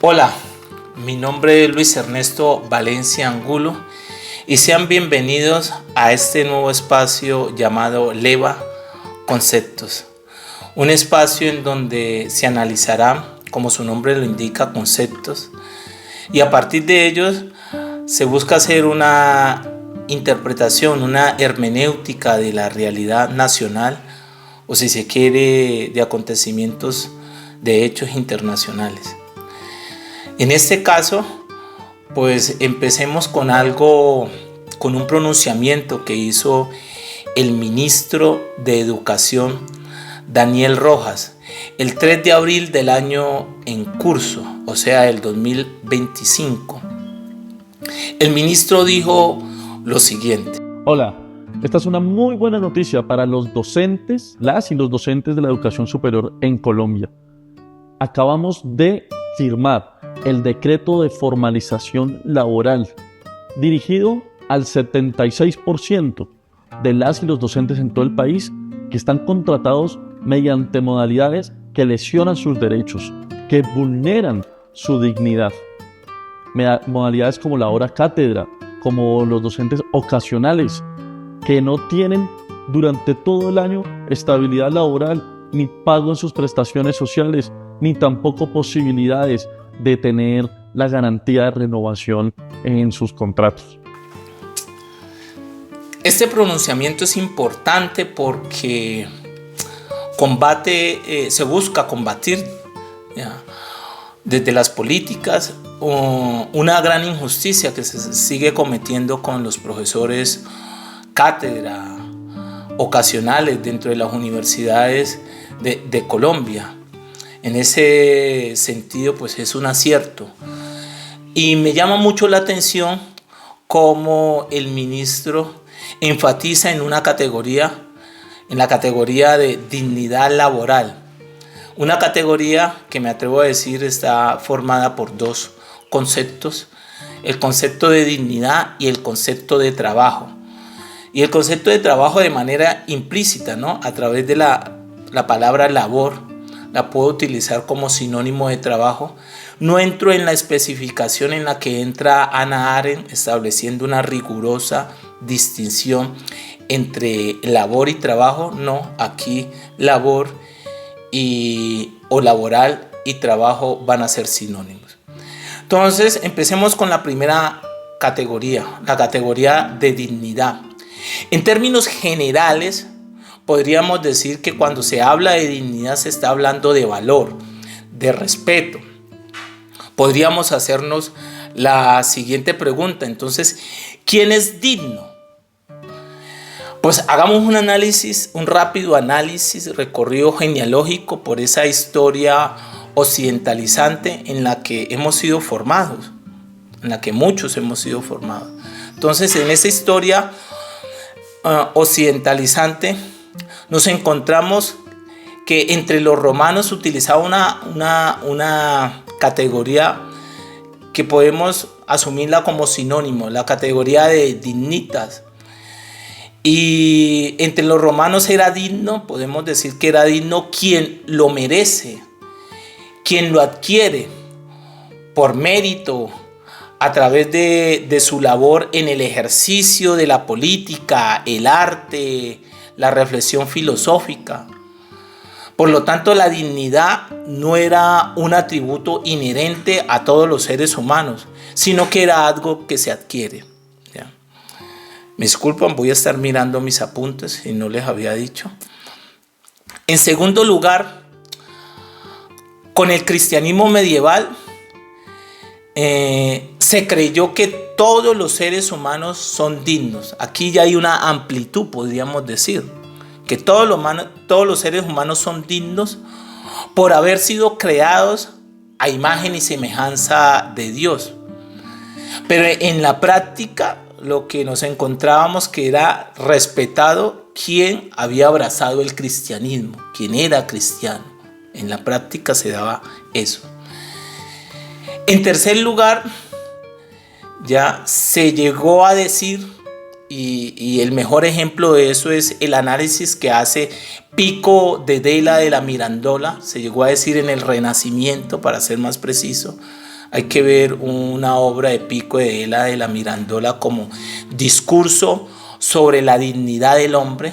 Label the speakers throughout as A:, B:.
A: Hola, mi nombre es Luis Ernesto Valencia Angulo y sean bienvenidos a este nuevo espacio llamado Leva Conceptos. Un espacio en donde se analizará, como su nombre lo indica, conceptos, y a partir de ellos se busca hacer una interpretación, una hermenéutica de la realidad nacional, o si se quiere, de acontecimientos, de hechos internacionales. En este caso, pues empecemos con un pronunciamiento que hizo el ministro de Educación, Daniel Rojas, el 3 de abril del año en curso, o sea, el 2025. El ministro dijo lo siguiente.
B: Hola, esta es una muy buena noticia para los docentes, las y los docentes de la educación superior en Colombia. Acabamos de firmar el decreto de formalización laboral dirigido al 76% de las y los docentes en todo el país que están contratados mediante modalidades que lesionan sus derechos, que vulneran su dignidad. Modalidades como la hora cátedra, como los docentes ocasionales, que no tienen durante todo el año estabilidad laboral, ni pago en sus prestaciones sociales, ni tampoco posibilidades de tener la garantía de renovación en sus contratos.
A: Este pronunciamiento es importante porque se busca combatir desde las políticas una gran injusticia que se sigue cometiendo con los profesores cátedra ocasionales dentro de las universidades de Colombia. En ese sentido, pues es un acierto. Y me llama mucho la atención cómo el ministro enfatiza en la categoría de dignidad laboral. Una categoría que me atrevo a decir está formada por dos conceptos: el concepto de dignidad y el concepto de trabajo. Y el concepto de trabajo de manera implícita, ¿no? A través de la palabra labor, la puedo utilizar como sinónimo de trabajo. No entro en la especificación en la que entra Hannah Arendt, estableciendo una rigurosa distinción entre labor y trabajo. No, aquí labor o laboral y trabajo van a ser sinónimos. Entonces, empecemos con la primera categoría, la categoría de dignidad. En términos generales, podríamos decir que cuando se habla de dignidad se está hablando de valor, de respeto. Podríamos hacernos la siguiente pregunta. Entonces, ¿quién es digno? Pues hagamos un rápido análisis, recorrido genealógico por esa historia occidentalizante en la que hemos sido formados, en la que muchos hemos sido formados. Entonces, en esa historia occidentalizante, nos encontramos que entre los romanos se utilizaba una categoría que podemos asumirla como sinónimo, la categoría de dignitas. Y entre los romanos era digno, podemos decir que era digno quien lo merece, quien lo adquiere por mérito, a través de su labor en el ejercicio de la política, el arte, la reflexión filosófica. Por lo tanto, la dignidad no era un atributo inherente a todos los seres humanos, sino que era algo que se adquiere. ¿Ya? Me disculpan, voy a estar mirando mis apuntes si no les había dicho. En segundo lugar, con el cristianismo medieval, se creyó que todos los seres humanos son dignos. Aquí ya hay una amplitud, podríamos decir, que todos los seres humanos son dignos por haber sido creados a imagen y semejanza de Dios. Pero en la práctica lo que nos encontrábamos que era respetado quien había abrazado el cristianismo, quien era cristiano. En la práctica se daba eso. En tercer lugar, ya se llegó a decir, y el mejor ejemplo de eso es el análisis que hace Pico de Della de la Mirandola, se llegó a decir en el Renacimiento, para ser más preciso, Hay que ver una obra de Pico de Vela de la Mirandola como discurso sobre la dignidad del hombre.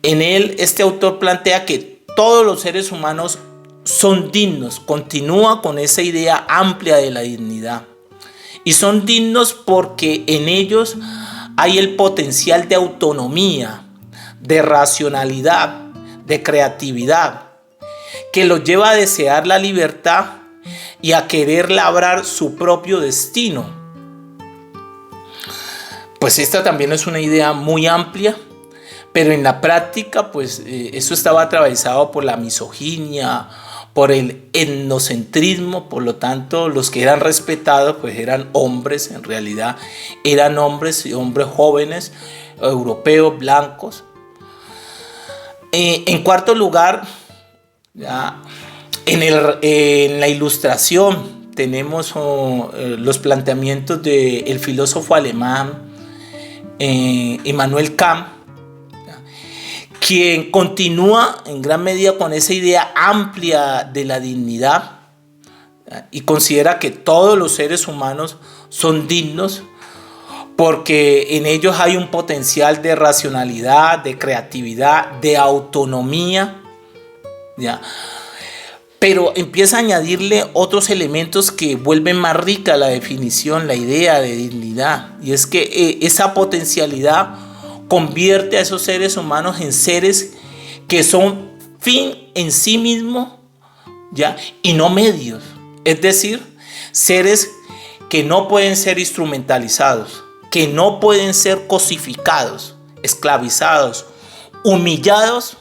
A: En él, este autor plantea que todos los seres humanos son dignos, continúa con esa idea amplia de la dignidad. Y son dignos porque en ellos hay el potencial de autonomía, de racionalidad, de creatividad, que los lleva a desear la libertad y a querer labrar su propio destino. Pues esta también es una idea muy amplia, pero en la práctica pues eso estaba atravesado por la misoginia, por el etnocentrismo. Por lo tanto, los que eran respetados pues eran hombres, en realidad eran hombres y hombres jóvenes, europeos, blancos. En cuarto lugar, ya, en la Ilustración tenemos los planteamientos del filósofo alemán Immanuel Kant, quien continúa en gran medida con esa idea amplia de la dignidad y considera que todos los seres humanos son dignos porque en ellos hay un potencial de racionalidad, de creatividad, de autonomía, ¿ya? Pero empieza a añadirle otros elementos que vuelven más rica la definición, la idea de dignidad, y es que esa potencialidad convierte a esos seres humanos en seres que son fin en sí mismos, ¿ya? Y no medios, es decir, seres que no pueden ser instrumentalizados, que no pueden ser cosificados, esclavizados, humillados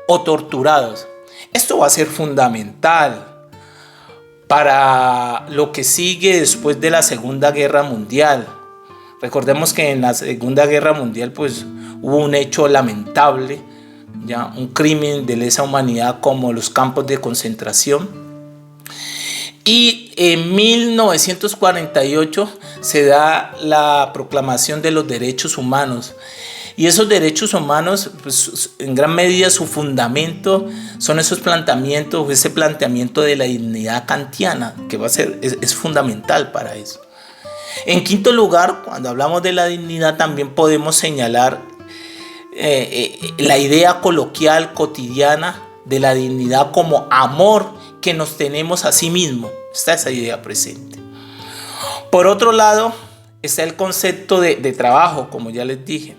A: o torturados. Esto va a ser fundamental para lo que sigue después de la Segunda Guerra Mundial. Recordemos que en la Segunda Guerra Mundial pues, hubo un hecho lamentable, ya, un crimen de lesa humanidad como los campos de concentración. Y en 1948 se da la Proclamación de los Derechos Humanos. Y esos derechos humanos, pues, en gran medida su fundamento son esos planteamientos, ese planteamiento de la dignidad kantiana, que es fundamental para eso. En quinto lugar, cuando hablamos de la dignidad, también podemos señalar la idea coloquial, cotidiana, de la dignidad como amor que nos tenemos a sí mismos. Está esa idea presente. Por otro lado, está el concepto de trabajo, como ya les dije,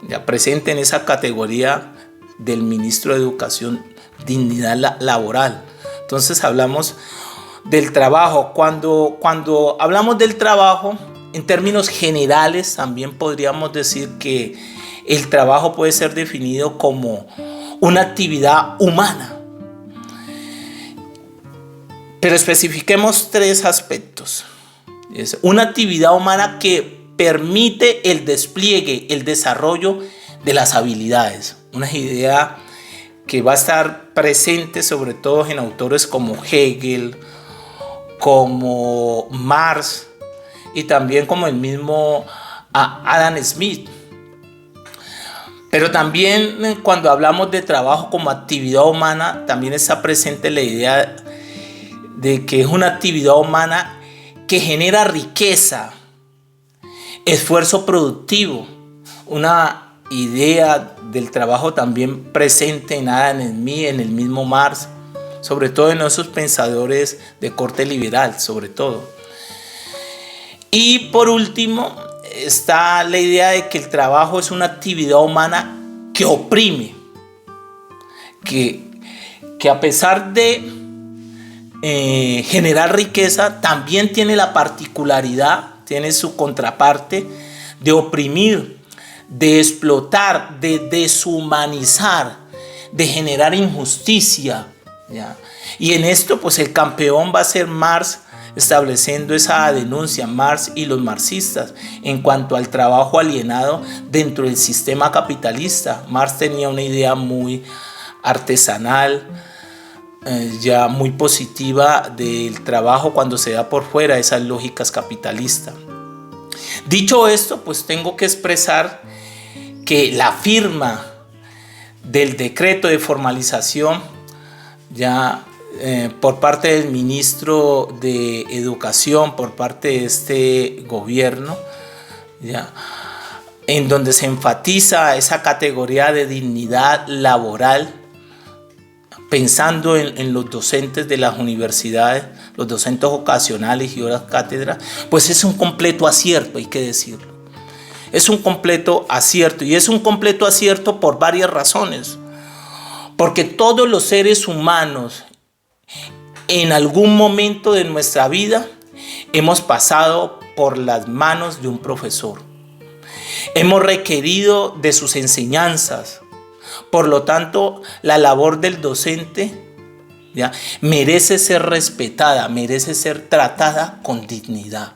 A: ya presente en esa categoría del ministro de Educación, dignidad laboral. Entonces hablamos del trabajo. Cuando hablamos del trabajo, en términos generales, también podríamos decir que el trabajo puede ser definido como una actividad humana. Pero especifiquemos tres aspectos. Es una actividad humana que permite el despliegue, el desarrollo de las habilidades. Una idea que va a estar presente sobre todo en autores como Hegel, como Marx y también como el mismo Adam Smith. Pero también cuando hablamos de trabajo como actividad humana, también está presente la idea de que es una actividad humana que genera riqueza, esfuerzo productivo, una idea del trabajo también presente en Adam Smith, en el mismo Marx, sobre todo en esos pensadores de corte liberal, sobre todo. Y por último, está la idea de que el trabajo es una actividad humana que oprime, que a pesar de generar riqueza, también tiene la particularidad, tiene su contraparte de oprimir, de explotar, de deshumanizar, de generar injusticia, ¿ya? Y en esto pues el campeón va a ser Marx, estableciendo esa denuncia, Marx y los marxistas, en cuanto al trabajo alienado dentro del sistema capitalista. Marx tenía una idea muy artesanal, ya muy positiva del trabajo cuando se da por fuera de esas lógicas capitalistas. Dicho esto, pues tengo que expresar que la firma del decreto de formalización ya por parte del ministro de Educación, por parte de este gobierno, ¿ya?, en donde se enfatiza esa categoría de dignidad laboral, pensando en los docentes de las universidades, los docentes ocasionales y horas cátedra, pues es un completo acierto, hay que decirlo. Es un completo acierto, y es un completo acierto por varias razones. Porque todos los seres humanos, en algún momento de nuestra vida, hemos pasado por las manos de un profesor. Hemos requerido de sus enseñanzas. Por lo tanto, la labor del docente, ¿ya?, merece ser respetada, merece ser tratada con dignidad.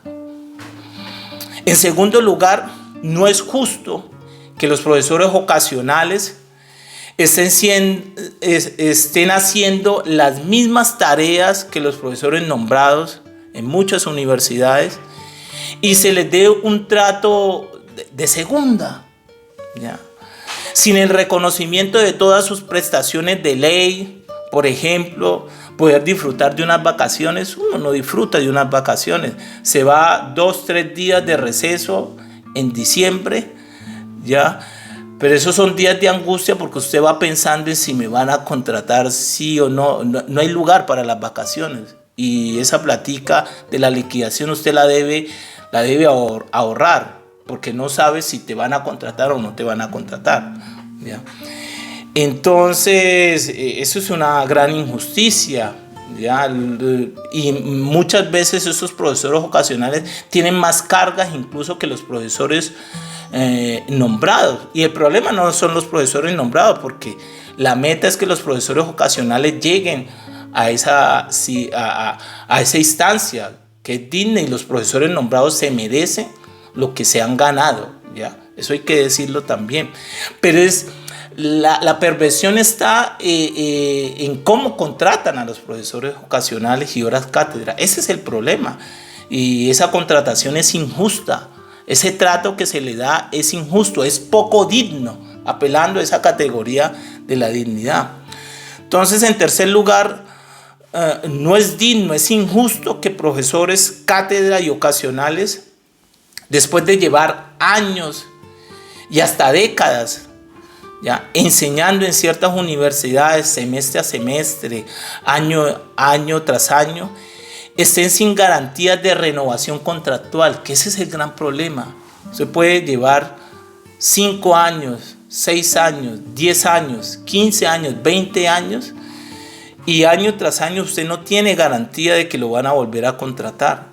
A: En segundo lugar, no es justo que los profesores ocasionales estén haciendo las mismas tareas que los profesores nombrados en muchas universidades y se les dé un trato de segunda, ¿ya?, sin el reconocimiento de todas sus prestaciones de ley. Por ejemplo, poder disfrutar de unas vacaciones. Uno no disfruta de unas vacaciones, se va 2-3 días de receso en diciembre, ¿ya?, pero esos son días de angustia porque usted va pensando en si me van a contratar sí o no. No hay lugar para las vacaciones, y esa platica de la liquidación usted la debe ahorrar, porque no sabes si te van a contratar o no te van a contratar, ¿ya? Entonces, eso es una gran injusticia, ¿ya? Y muchas veces esos profesores ocasionales tienen más cargas incluso que los profesores nombrados. Y el problema no son los profesores nombrados, porque la meta es que los profesores ocasionales lleguen a esa instancia que es digna, y los profesores nombrados se merecen lo que se han ganado, ¿ya? Eso hay que decirlo también. Pero la perversión está en cómo contratan a los profesores ocasionales y horas cátedra. Ese es el problema. Y esa contratación es injusta. Ese trato que se le da es injusto, es poco digno, apelando a esa categoría de la dignidad. Entonces, en tercer lugar, no es digno, es injusto que profesores cátedra y ocasionales, después de llevar años y hasta décadas, ¿ya?, enseñando en ciertas universidades semestre a semestre, año tras año, estén sin garantías de renovación contractual, que ese es el gran problema. Se puede llevar 5 años, 6 años, 10 años, 15 años, 20 años, y año tras año usted no tiene garantía de que lo van a volver a contratar.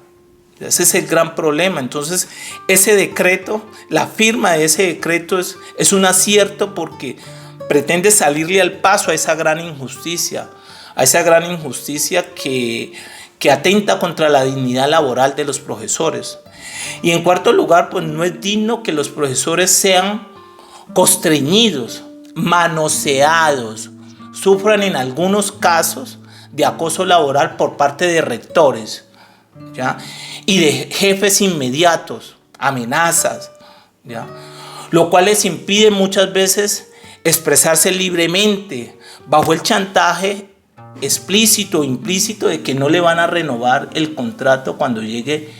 A: Ese es el gran problema. Entonces, ese decreto, la firma de ese decreto es un acierto, porque pretende salirle al paso a esa gran injusticia, que atenta contra la dignidad laboral de los profesores. Y en cuarto lugar, pues no es digno que los profesores sean constreñidos, manoseados, sufran en algunos casos de acoso laboral por parte de rectores, ¿ya?, y de jefes inmediatos, amenazas, ¿ya?, lo cual les impide muchas veces expresarse libremente bajo el chantaje explícito o implícito de que no le van a renovar el contrato cuando llegue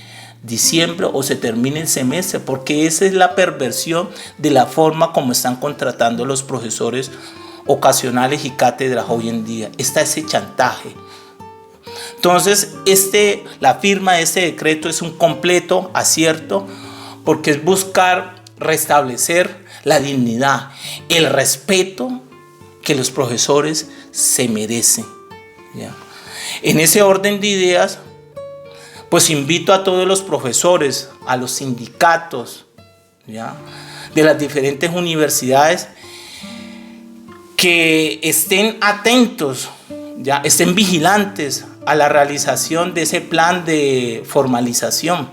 A: diciembre o se termine el semestre, porque esa es la perversión de la forma como están contratando los profesores ocasionales y cátedras hoy en día. Está ese chantaje. Entonces, la firma de este decreto es un completo acierto, porque es buscar restablecer la dignidad, el respeto que los profesores se merecen, ¿ya? En ese orden de ideas, pues invito a todos los profesores, a los sindicatos, ¿ya?, de las diferentes universidades, que estén atentos, ¿ya?, estén vigilantes a la realización de ese plan de formalización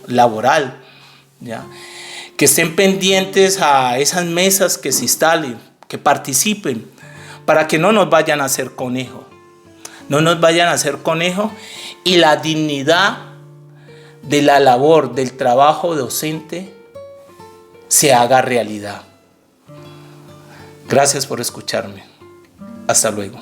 A: laboral, ¿ya?, que estén pendientes a esas mesas que se instalen, que participen, para que no nos vayan a hacer conejo. Y la dignidad de la labor, del trabajo docente, se haga realidad. Gracias por escucharme. Hasta luego.